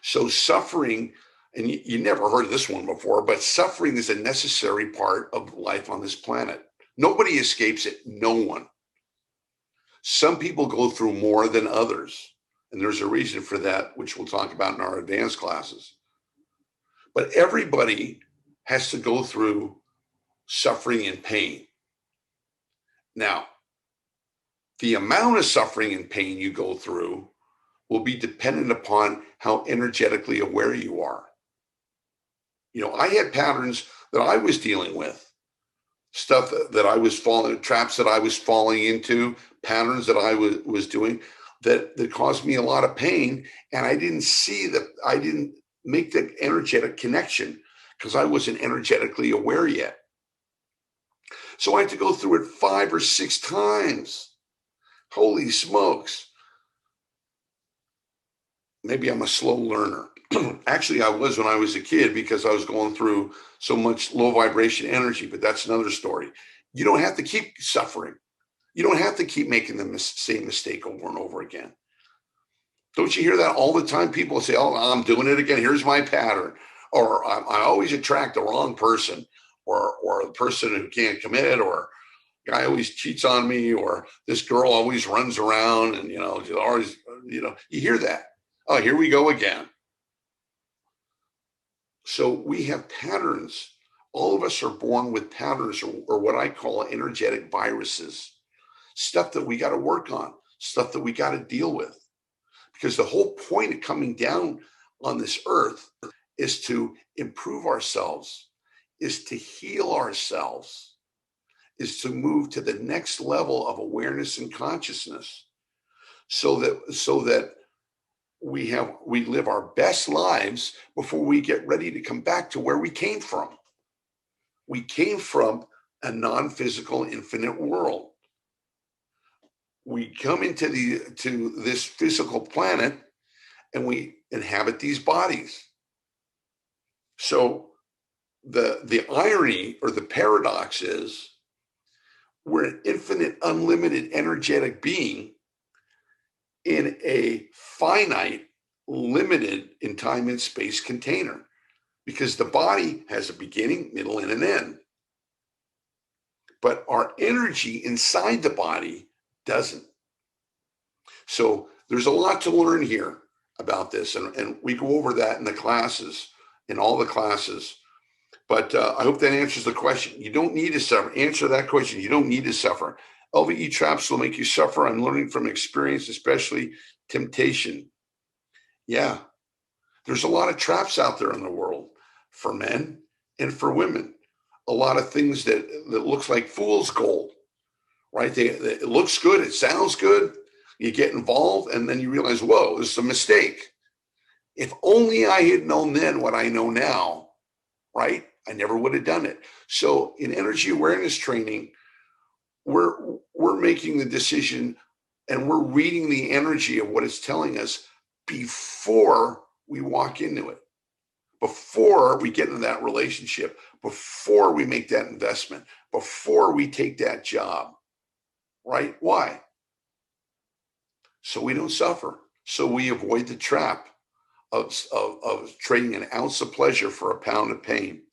So suffering, and you never heard of this one before, but suffering is a necessary part of life on this planet. Nobody escapes it. No one. Some people go through more than others. And there's a reason for that, which we'll talk about in our advanced classes. But everybody has to go through suffering and pain. Now, the amount of suffering and pain you go through will be dependent upon how energetically aware you are. I had patterns that I was dealing with, stuff that I was falling, traps that I was falling into, patterns that I was doing that caused me a lot of pain. And I didn't I didn't make the energetic connection because I wasn't energetically aware yet. So I had to go through it 5 or 6 times. Holy smokes. Maybe I'm a slow learner. Actually, I was when I was a kid because I was going through so much low vibration energy, but that's another story. You don't have to keep suffering. You don't have to keep making the same mistake over and over again. Don't you hear that all the time? People say, oh, I'm doing it again. Here's my pattern. Or I always attract the wrong person, or the person who can't commit, or guy always cheats on me, or this girl always runs around and, always, you hear that. Oh, here we go again. So we have patterns. All of us are born with patterns, or what I call energetic viruses, stuff that we got to work on, stuff that we got to deal with. Because the whole point of coming down on this earth is to improve ourselves, is to heal ourselves, is to move to the next level of awareness and consciousness so that we live our best lives before we get ready to come back to where we came from. We came from a non-physical infinite world. We come into this physical planet and we inhabit these bodies. So the irony or the paradox is we're an infinite, unlimited, energetic being in a finite, limited in time and space container, because the body has a beginning, middle, and an end. But our energy inside the body doesn't. So there's a lot to learn here about this, and we go over that in the classes, in all the classes. But I hope that answers the question. You don't need to suffer. Answer that question. You don't need to suffer. LVE traps will make you suffer. I'm learning from experience, especially temptation. Yeah, there's a lot of traps out there in the world for men and for women. A lot of things that looks like fool's gold, right? It looks good. It sounds good. You get involved and then you realize, whoa, this is a mistake. If only I had known then what I know now, right? I never would have done it. So in energy awareness training, we're making the decision and we're reading the energy of what it's telling us before we walk into it, before we get into that relationship, before we make that investment, before we take that job, right? Why? So we don't suffer. So we avoid the trap of trading an ounce of pleasure for a pound of pain.